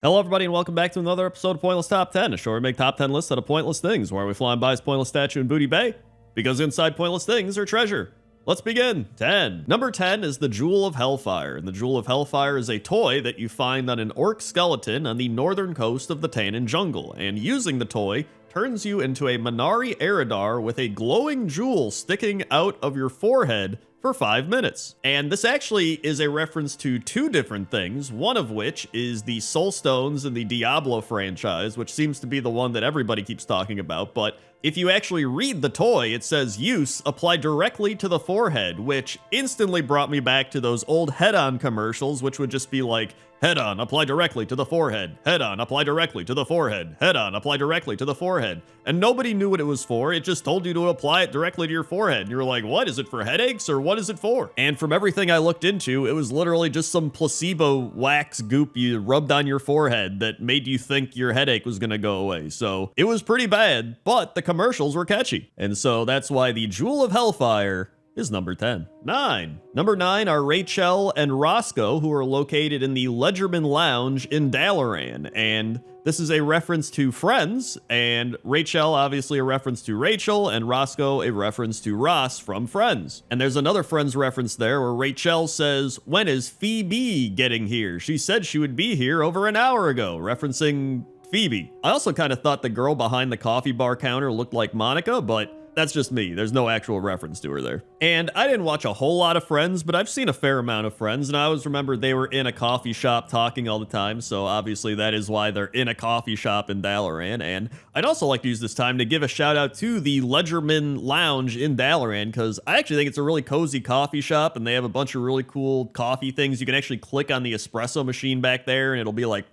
Hello, everybody, and welcome back to another episode of Pointless Top 10, a show where we make top 10 lists out of pointless things, where we flying by his pointless statue in Booty Bay, because inside pointless things are treasure. Let's begin. 10. Number 10 is the Jewel of Hellfire, and the Jewel of Hellfire is a toy that you find on an orc skeleton on the northern coast of the Tannin Jungle, and using the toy turns you into a Minari Eridar with a glowing jewel sticking out of your forehead for 5 minutes. And this actually is a reference to two different things, one of which is the Soul Stones in the Diablo franchise, which seems to be the one that everybody keeps talking about, but if you actually read the toy, it says use applied directly to the forehead, which instantly brought me back to those old head-on commercials, which would just be like, head-on, apply directly to the forehead, head-on, apply directly to the forehead, head-on, apply directly to the forehead. And nobody knew what it was for, it just told you to apply it directly to your forehead. And you were like, what, is it for headaches, or what is it for? And from everything I looked into, it was literally just some placebo wax goop you rubbed on your forehead that made you think your headache was gonna go away. So it was pretty bad, but the commercials were catchy. And so that's why the Jewel of Hellfire is number 10. 9. Number 9 are Rachel and Roscoe, who are located in the Ledgerman Lounge in Dalaran. And this is a reference to Friends, and Rachel obviously a reference to Rachel, and Roscoe a reference to Ross from Friends. And there's another Friends reference there where Rachel says, when is Phoebe getting here? She said she would be here over an hour ago, referencing Phoebe. I also kind of thought the girl behind the coffee bar counter looked like Monica, but that's just me. There's no actual reference to her there. And I didn't watch a whole lot of Friends, but I've seen a fair amount of Friends, and I always remember they were in a coffee shop talking all the time, so obviously that is why they're in a coffee shop in Dalaran. And I'd also like to use this time to give a shout out to the Ledgerman Lounge in Dalaran, because I actually think it's a really cozy coffee shop, and they have a bunch of really cool coffee things. You can actually click on the espresso machine back there, and it'll be like,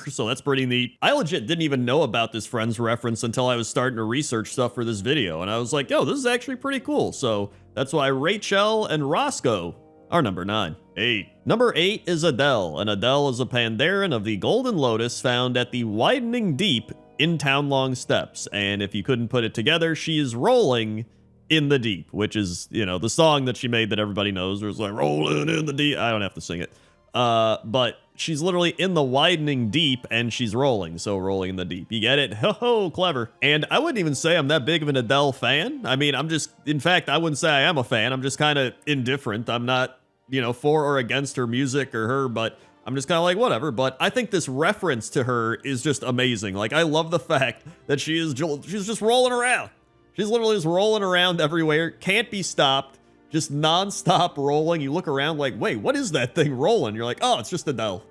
so that's pretty neat. I legit didn't even know about this Friends reference until I was starting to research stuff for this video, and I was like, yo, this is actually pretty cool. So that's why Rachel and Roscoe are number 9. 8. Number 8 is Adele, and Adele is a Pandaren of the Golden Lotus found at the Widening Deep in Townlong Steppes. And if you couldn't put it together, she is rolling in the deep, which is, you know, the song that she made that everybody knows, where it's like, rolling in the deep. I don't have to sing it. But she's literally in the widening deep and she's rolling, so rolling in the deep. You get it? Ho, clever. And I wouldn't even say I'm that big of an Adele fan. I mean, in fact, I wouldn't say I am a fan. I'm just kind of indifferent. I'm not, for or against her music or her, but I'm just kind of like, whatever. But I think this reference to her is just amazing. Like, I love the fact that she's just rolling around. She's literally just rolling around everywhere, can't be stopped. Just non-stop rolling. You look around like, wait, what is that thing rolling? You're like, oh, it's just Adele.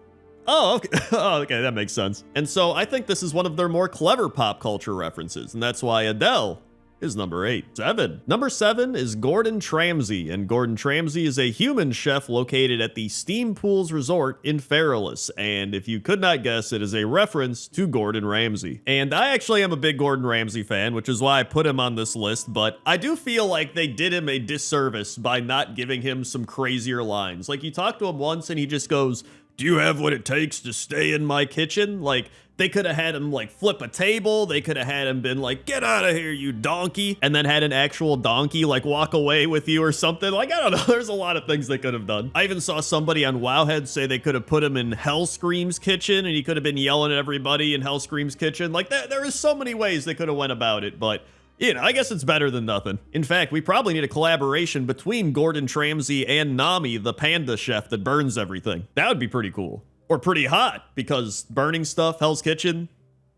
Oh, okay. Oh, okay, that makes sense. And so I think this is one of their more clever pop culture references, and that's why Adele is number 8. 7. Number 7 is Gordon Tramsey, and Gordon Tramsey is a human chef located at the Steam Pools Resort in Feralus, and if you could not guess, it is a reference to Gordon Ramsay. And I actually am a big Gordon Ramsay fan, which is why I put him on this list, but I do feel like they did him a disservice by not giving him some crazier lines. Like, you talk to him once and he just goes, do you have what it takes to stay in my kitchen? Like, they could have had him like flip a table. They could have had him been like, get out of here, you donkey. And then had an actual donkey like walk away with you or something. Like, I don't know. There's a lot of things they could have done. I even saw somebody on Wowhead say they could have put him in Hellscream's kitchen and he could have been yelling at everybody in Hellscream's kitchen. Like, there is so many ways they could have went about it, but I guess it's better than nothing. In fact, we probably need a collaboration between Gordon Tramsey and Nami, the panda chef that burns everything. That would be pretty cool. Or pretty hot, because burning stuff, Hell's Kitchen.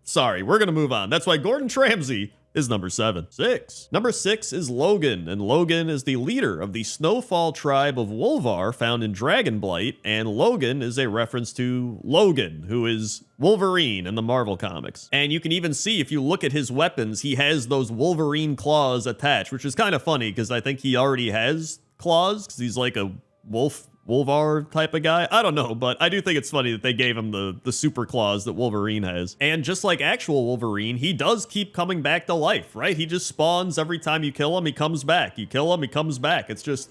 Sorry, we're gonna move on. That's why Gordon Tramsey is number 7. 6. Number 6 is Logan, and Logan is the leader of the Snowfall tribe of Wolvar found in Dragonblight, and Logan is a reference to Logan, who is Wolverine in the Marvel comics. And you can even see, if you look at his weapons, he has those Wolverine claws attached, which is kind of funny, because I think he already has claws, because he's like a Wolvar type of guy. I don't know, but I do think it's funny that they gave him the super claws that Wolverine has. And just like actual Wolverine, he does keep coming back to life, right? He just spawns every time you kill him, he comes back. You kill him, he comes back. It's just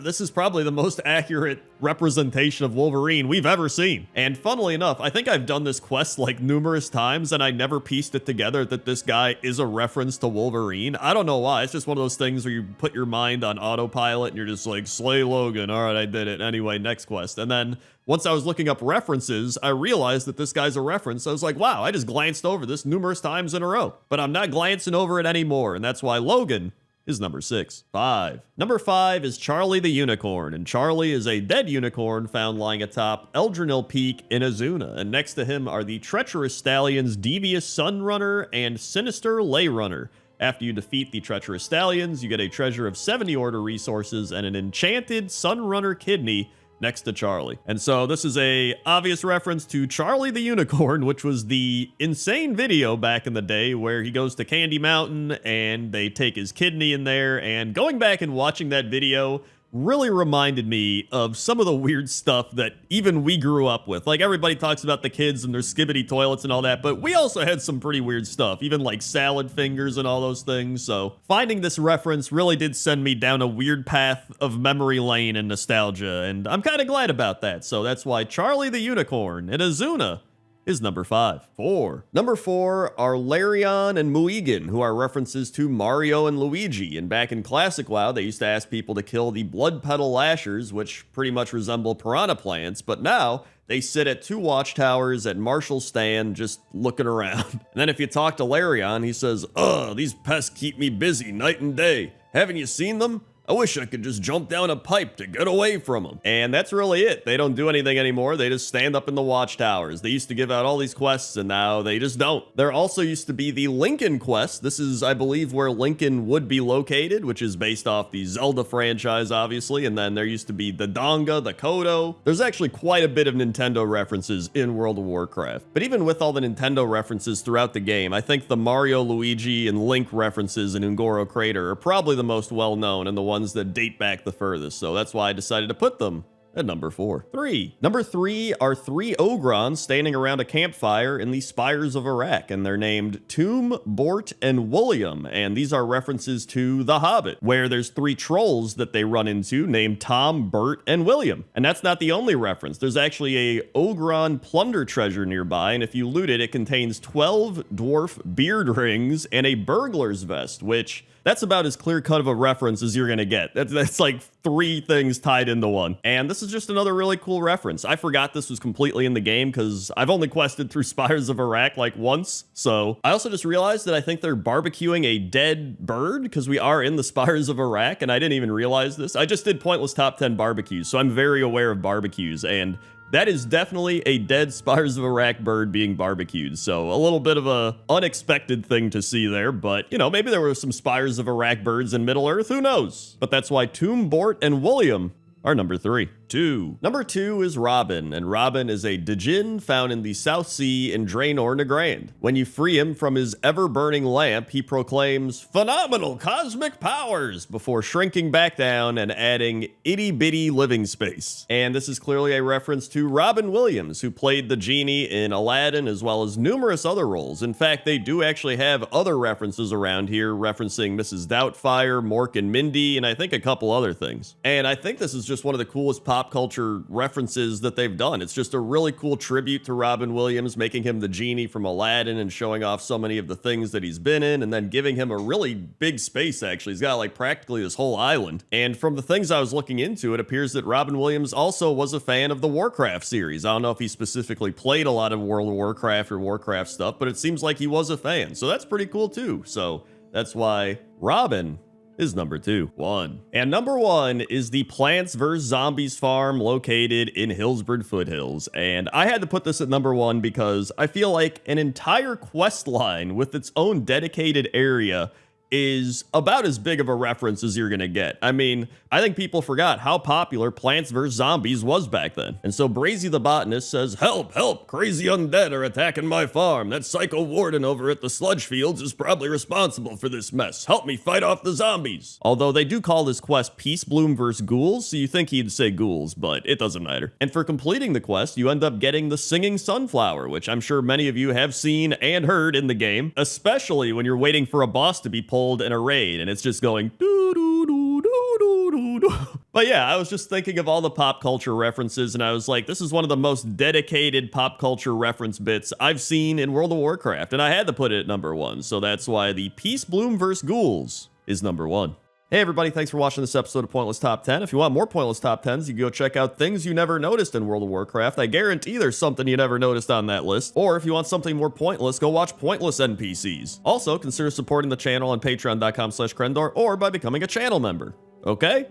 this is probably the most accurate representation of Wolverine we've ever seen. And funnily enough, I think I've done this quest like numerous times and I never pieced it together that this guy is a reference to Wolverine. I don't know why. It's just one of those things where you put your mind on autopilot and you're just like, slay Logan. All right, I did it. Anyway, next quest. And then once I was looking up references, I realized that this guy's a reference. I was like, wow, I just glanced over this numerous times in a row. But I'm not glancing over it anymore. And that's why Logan is number 6. 5. Number 5 is Charlie the Unicorn, and Charlie is a dead unicorn found lying atop Eldrinil Peak in Azuna, and next to him are the treacherous stallions Devious Sunrunner and Sinister Ley Runner. After you defeat the treacherous stallions, you get a treasure of 70 order resources and an enchanted Sunrunner kidney next to Charlie. And so this is a obvious reference to Charlie the Unicorn, which was the insane video back in the day where he goes to Candy Mountain and they take his kidney in there. And going back and watching that video really reminded me of some of the weird stuff that even we grew up with. Like, everybody talks about the kids and their skibbity toilets and all that, but we also had some pretty weird stuff, even like salad fingers and all those things. So finding this reference really did send me down a weird path of memory lane and nostalgia, and I'm kind of glad about that. So that's why Charlie the Unicorn in Azuna is number 5. 4. Number 4 are Larion and Muigan, who are references to Mario and Luigi. And back in Classic WoW, they used to ask people to kill the blood petal lashers, which pretty much resemble piranha plants, but now they sit at 2 watchtowers at Marshall's stand just looking around. And then if you talk to Larion, he says, "Ugh, these pests keep me busy night and day. Haven't you seen them? I wish I could just jump down a pipe to get away from them." And that's really it. They don't do anything anymore. They just stand up in the watchtowers. They used to give out all these quests, and now they just don't. There also used to be the Lincoln quest. This is, I believe, where Lincoln would be located, which is based off the Zelda franchise, obviously. And then there used to be the Donga, the Kodo. There's actually quite a bit of Nintendo references in World of Warcraft. But even with all the Nintendo references throughout the game, I think the Mario, Luigi, and Link references in Ungoro Crater are probably the most well-known and the ones that date back the furthest, so that's why I decided to put them at number 4. 3. Number 3 are 3 Ogrons standing around a campfire in the Spires of Iraq, and they're named Tomb, Bort, and William, and these are references to The Hobbit, where there's 3 trolls that they run into named Tom, Bert, and William. And that's not the only reference. There's actually a Ogron plunder treasure nearby, and if you loot it, it contains 12 dwarf beard rings and a burglar's vest, which that's about as clear-cut of a reference as you're gonna get. That's like 3 things tied into one. And this is just another really cool reference. I forgot this was completely in the game because I've only quested through Spires of Iraq like once. So I also just realized that I think they're barbecuing a dead bird because we are in the Spires of Iraq, and I didn't even realize this. I just did pointless top 10 barbecues, so I'm very aware of barbecues, and that is definitely a dead Spires of Iraq bird being barbecued. So a little bit of a unexpected thing to see there, but you know, maybe there were some Spires of Iraq birds in Middle-earth, who knows? But that's why Tomb, Bort, and William are number 3. 2. Number 2 is Robin, and Robin is a Djinn found in the South Sea in Draenor Nagrand. When you free him from his ever-burning lamp, he proclaims phenomenal cosmic powers before shrinking back down and adding itty-bitty living space. And this is clearly a reference to Robin Williams, who played the genie in Aladdin as well as numerous other roles. In fact, they do actually have other references around here referencing Mrs. Doubtfire, Mork and Mindy, and I think a couple other things. And I think this is just one of the coolest pop culture references that they've done. It's just a really cool tribute to Robin Williams, making him the genie from Aladdin and showing off so many of the things that he's been in, and then giving him a really big space, actually. He's got like practically this whole island. And from the things I was looking into, it appears that Robin Williams also was a fan of the Warcraft series. I don't know if he specifically played a lot of World of Warcraft or Warcraft stuff, but it seems like he was a fan. So that's pretty cool too. So that's why Robin is number 2. 1. And number 1 is the Plants vs. Zombies farm located in Hillsbrad Foothills. And I had to put this at number 1 because I feel like an entire quest line with its own dedicated area is about as big of a reference as you're gonna get. I mean, I think people forgot how popular Plants vs. Zombies was back then. And so Brazy the Botanist says, "Help, help, crazy undead are attacking my farm. That psycho warden over at the sludge fields is probably responsible for this mess. Help me fight off the zombies." Although they do call this quest Peace Bloom vs. Ghouls, so you think he'd say ghouls, but it doesn't matter. And for completing the quest, you end up getting the Singing Sunflower, which I'm sure many of you have seen and heard in the game, especially when you're waiting for a boss to be pulled in a raid, and it's just going doo doo doo doo doo doo doo. But yeah, I was just thinking of all the pop culture references, and I was like, this is one of the most dedicated pop culture reference bits I've seen in World of Warcraft, and I had to put it at number 1, so that's why the Peace Bloom vs. Ghouls is number 1. Hey everybody, thanks for watching this episode of Pointless Top 10. If you want more Pointless Top 10s, you can go check out things you never noticed in World of Warcraft. I guarantee there's something you never noticed on that list. Or if you want something more pointless, go watch Pointless NPCs. Also, consider supporting the channel on patreon.com/crendor or by becoming a channel member. Okay?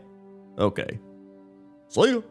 Okay. See you.